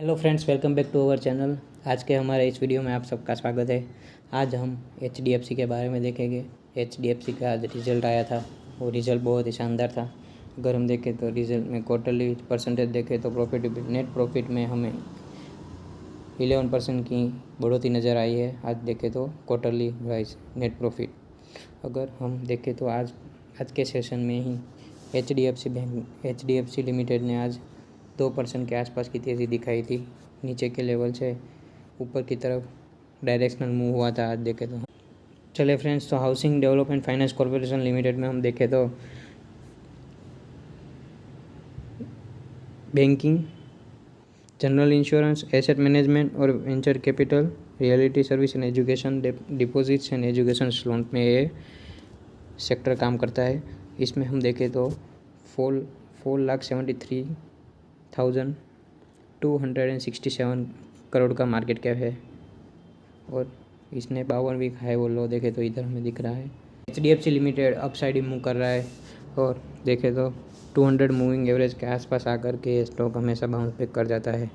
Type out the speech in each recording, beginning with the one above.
Hello friends, welcome back to our channel. आज के हमारे इस वीडियो में आप सबका स्वागत है। आज हम HDFC के बारे में देखेंगे। HDFC का आज रिज़ल्ट आया था, वो रिज़ल्ट बहुत ही शानदार था। अगर हम देखें तो रिज़ल्ट में क्वार्टरली परसेंटेज देखें तो नेट प्रॉफिट में हमें 11% की बढ़ोतरी नज़र आई है। आज देखें तो क्वार्टरली वाइज नेट प्रॉफिट अगर हम देखें तो आज के सेशन में ही HDFC लिमिटेड ने आज 2% के आसपास की तेज़ी दिखाई थी। नीचे के लेवल से ऊपर की तरफ डायरेक्शनल मूव हुआ था। आज देखें तो चले फ्रेंड्स, तो housing development finance corporation limited में हम देखें तो banking, general insurance, asset management और venture capital, realty service and education, deposits and education loan में ये सेक्टर काम करता है। इसमें हम देखें तो 4,73,267 करोड़ का मार्केट कैप है और इसने 52 वीक हाई और लो देखे तो इधर हमें दिख रहा है। HDFC लिमिटेड अपसाइड ही मूव कर रहा है और देखे तो 200 मूविंग एवरेज के आसपास आकर के स्टॉक हमेशा बाउंस बैक कर जाता है।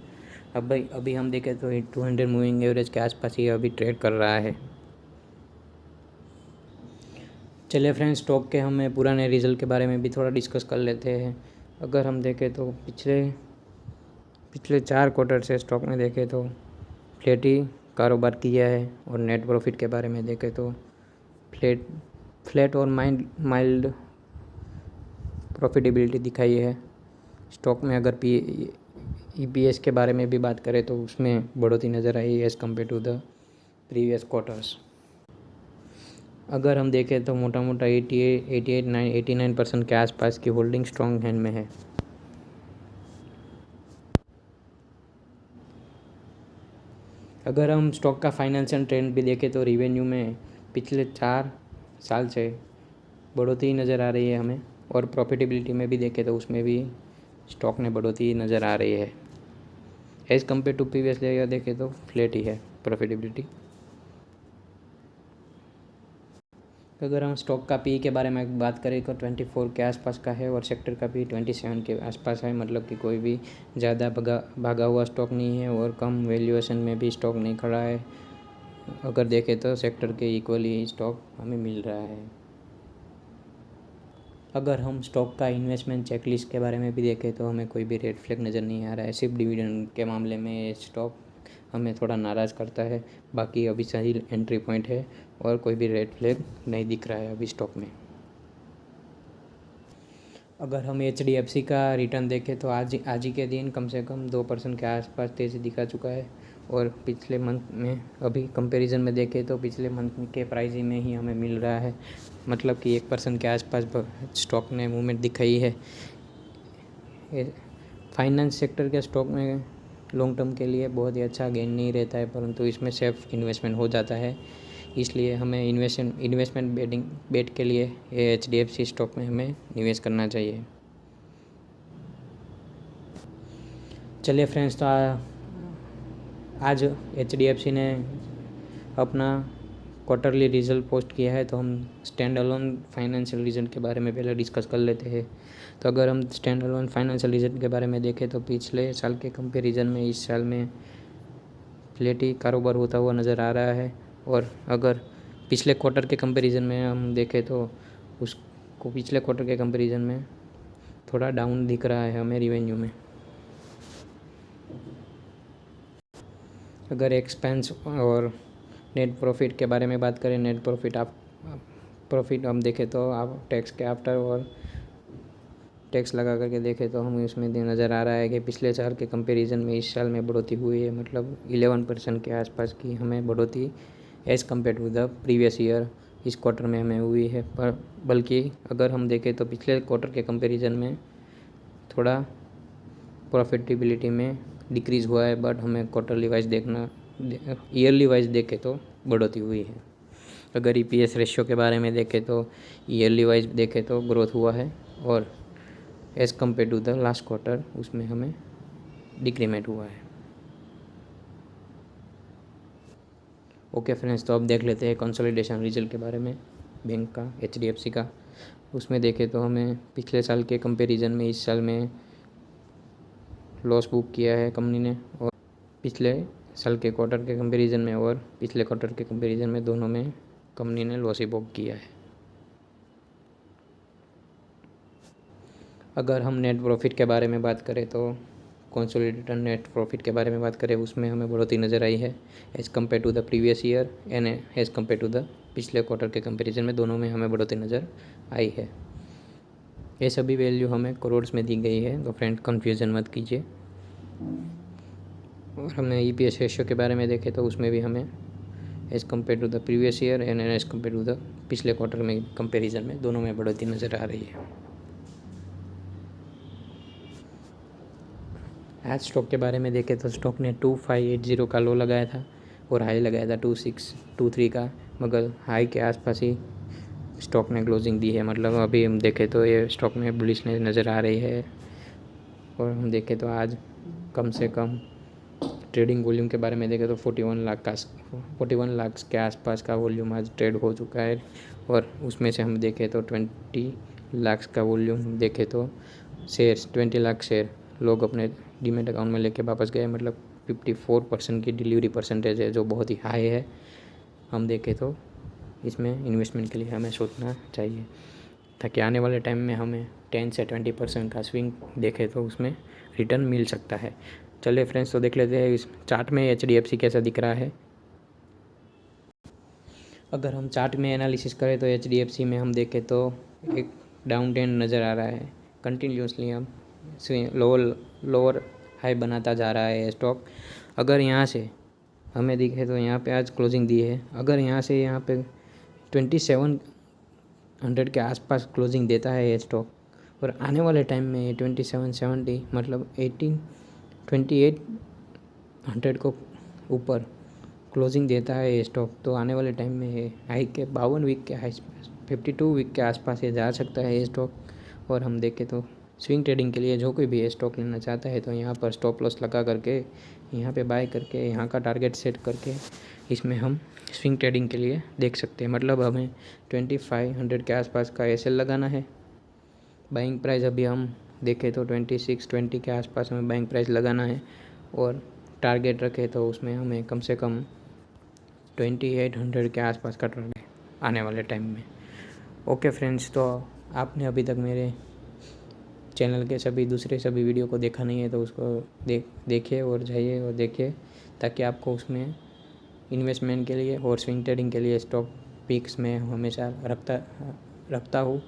अभी हम देखें तो 200 मूविंग एवरेज के आसपास ही अभी ट्रेड कर रहा है। चलिए फ्रेंड्स, स्टॉक के हमें पुराने रिजल्ट के बारे में भी थोड़ा डिस्कस कर लेते हैं। अगर हम देखें तो पिछले 4 क्वार्टर से स्टॉक में देखें तो फ्लैट ही कारोबार किया है और नेट प्रॉफिट के बारे में देखें तो फ्लैट और माइल्ड प्रॉफिटेबिलिटी दिखाई है। स्टॉक में अगर EPS के बारे में भी बात करें तो उसमें बढ़ोतरी नज़र आई as compare to the previous quarters. अगर हम देखें तो मोटा 89% के आसपास की होल्डिंग स्ट्रॉन्ग हैंड में है। अगर हम स्टॉक का फाइनेंशियल ट्रेंड भी देखें तो रिवेन्यू में पिछले 4 साल से बढ़ोतरी नज़र आ रही है हमें, और प्रॉफिटेबिलिटी में भी देखें तो उसमें भी स्टॉक ने बढ़ोतरी नज़र आ रही है। As compare to previous year देखें तो फ्लैट ही है प्रॉफिटेबिलिटी। अगर हम स्टॉक का पी के बारे में बात करें तो 24 के आसपास का है और सेक्टर का भी 27 के आसपास है। मतलब कि कोई भी ज़्यादा भागा हुआ स्टॉक नहीं है और कम वैल्यूएशन में भी स्टॉक नहीं खड़ा है। अगर देखें तो सेक्टर के इक्वली स्टॉक हमें मिल रहा है। अगर हम स्टॉक का इन्वेस्टमेंट चेकलिस्ट के बारे में भी देखें तो हमें कोई भी रेड फ्लैग नज़र नहीं आ रहा है। सिर्फ डिविडेंड के मामले में ये स्टॉक हमें थोड़ा नाराज़ करता है, बाकी अभी सही एंट्री पॉइंट है और कोई भी रेड फ्लैग नहीं दिख रहा है अभी स्टॉक में। अगर हम HDFC का रिटर्न देखें तो आज ही के दिन कम से कम 2% के आसपास तेज़ी दिखा चुका है और पिछले मंथ में अभी कंपैरिजन में देखें तो पिछले मंथ के प्राइस में ही हमें मिल रहा है। मतलब कि 1% के आसपास स्टॉक ने मूवमेंट दिखाई है। फाइनेंस सेक्टर के स्टॉक में लॉन्ग टर्म के लिए बहुत ही अच्छा गेन नहीं रहता है, परंतु इसमें सेफ इन्वेस्टमेंट हो जाता है। इसलिए हमें इन्वेस्टमेंट बेट के लिए ये HDFC स्टॉक में हमें निवेश करना चाहिए। चलिए फ्रेंड्स, तो आज HDFC ने अपना क्वार्टरली रिजल्ट पोस्ट किया है, तो हम स्टैंड अलोन फाइनेंशियल रिजल्ट के बारे में पहले डिस्कस कर लेते हैं। तो अगर हम स्टैंड अलोन फाइनेंशियल रिजल्ट के बारे में देखें तो पिछले साल के कंपैरिजन में इस साल में फ्लैट ही कारोबार होता हुआ नज़र आ रहा है। और अगर पिछले क्वार्टर के कंपैरिजन में हम देखें तो उसको पिछले क्वार्टर के कंपैरिजन में थोड़ा डाउन दिख रहा है हमें रिवेन्यू में। अगर एक्सपेंस और नेट प्रॉफिट के बारे में बात करें, नेट प्रॉफिट हम देखें तो आप टैक्स के आफ्टर और टैक्स लगा करके देखें तो हमें उसमें नज़र आ रहा है कि पिछले साल के कंपैरिजन में इस साल में बढ़ोतरी हुई है। मतलब 11% के आसपास की हमें बढ़ोतरी as compare to the previous year इस क्वार्टर में हमें हुई है। पर बल्कि अगर हम देखें तो पिछले क्वार्टर के कंपैरिजन में थोड़ा प्रॉफिटेबिलिटी में डिक्रीज़ हुआ है, बट हमें क्वार्टरली वाइज ईयरली वाइज देखें तो बढ़ोतरी हुई है। अगर EPS रेशियो के बारे में देखें तो ईयरली वाइज देखें तो ग्रोथ हुआ है और as compare to the last quarter उसमें हमें डिक्रीमेंट हुआ है। ओके फ्रेंड्स, तो अब देख लेते हैं कंसोलिडेशन रिजल्ट के बारे में बैंक का, HDFC का। उसमें देखें तो हमें पिछले साल के कंपैरिजन में इस साल में लॉस बुक किया है कंपनी ने, और पिछले साल के क्वार्टर के कंपैरिजन में और पिछले क्वार्टर के कंपैरिजन में दोनों में कंपनी ने लॉस ही बुक किया है। अगर हम नेट प्रॉफिट के बारे में बात करें तो कंसोलिडेटेड नेट प्रॉफिट के बारे में बात करें, उसमें हमें बढ़ोतरी नज़र आई है as compare to the previous year and as compare to the पिछले क्वार्टर के कंपैरिजन में दोनों में हमें बढ़ोतरी नज़र आई है। ये सभी वैल्यू हमें करोड़ में दी गई है, तो फ्रेंड कन्फ्यूज़न मत कीजिए। और हमने EPS रेशियो के बारे में देखे तो उसमें भी हमें as compare to the previous year and as compare to the पिछले क्वार्टर में कंपैरिजन में दोनों में बढ़ोतरी नज़र आ रही है। आज स्टॉक के बारे में देखें तो स्टॉक ने 2580 का लो लगाया था और हाई लगाया था 2623 का, मगर हाई के आसपास ही स्टॉक ने क्लोजिंग दी है। मतलब अभी हम देखें तो ये स्टॉक में बुलिशनेस नज़र आ रही है। और हम देखें तो आज कम से कम ट्रेडिंग वॉल्यूम के बारे में देखें तो 41 लाख के आसपास का वॉल्यूम आज ट्रेड हो चुका है। और उसमें से हम देखें तो 20 लाख का वॉल्यूम देखें तो शेयर्स 20 लाख शेयर लोग अपने डीमेट अकाउंट में लेके वापस गए। मतलब 54% की डिलीवरी परसेंटेज है, जो बहुत ही हाई है। हम देखें तो इसमें इन्वेस्टमेंट के लिए हमें सोचना चाहिए, ताकि आने वाले टाइम में हमें 10 से 20% का स्विंग देखें तो उसमें रिटर्न मिल सकता है। चलिए फ्रेंड्स, तो देख लेते हैं इस चार्ट में HDFC कैसा दिख रहा है। अगर हम चार्ट में एनालिसिस करें तो HDFC में हम देखें तो एक डाउन ट्रेंड नज़र आ रहा है। कंटिन्यूसली हम लोअर हाई बनाता जा रहा है स्टॉक। अगर यहाँ से हमें दिखे तो यहाँ पे आज क्लोजिंग दी है। अगर यहाँ से यहाँ पे 2700 के आसपास क्लोजिंग देता है ये स्टॉक, और आने वाले टाइम में ये 2770 मतलब 2800 को ऊपर क्लोजिंग देता है ये स्टॉक, तो आने वाले टाइम में ये हाई के 52 वीक के हाई 52 वीक के आसपास ये जा सकता है ये स्टॉक। और हम देखें तो स्विंग ट्रेडिंग के लिए जो कोई भी ये स्टॉक लेना चाहता है तो यहाँ पर स्टॉप लॉस लगा करके यहाँ पे बाय करके यहाँ का टारगेट सेट करके इसमें हम स्विंग ट्रेडिंग के लिए देख सकते हैं। मतलब हमें 2500 के आसपास का SL लगाना है। बाइंग प्राइस अभी हम देखें तो 2620 के आसपास हमें बाइंग प्राइस लगाना है, और टारगेट रखें तो उसमें हमें कम से कम 2800 के आसपास का टारगेट आने वाले टाइम में। ओके फ्रेंड्स, तो आपने अभी तक मेरे चैनल के सभी वीडियो को देखा नहीं है तो उसको देखिए और जाइए और देखिए, ताकि आपको उसमें इन्वेस्टमेंट के लिए और स्विंग ट्रेडिंग के लिए स्टॉक पिक्स में हमेशा रखता हूँ।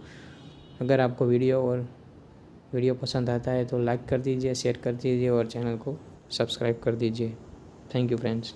अगर आपको वीडियो पसंद आता है तो लाइक कर दीजिए, शेयर कर दीजिए और चैनल को सब्सक्राइब कर दीजिए। Thank you friends.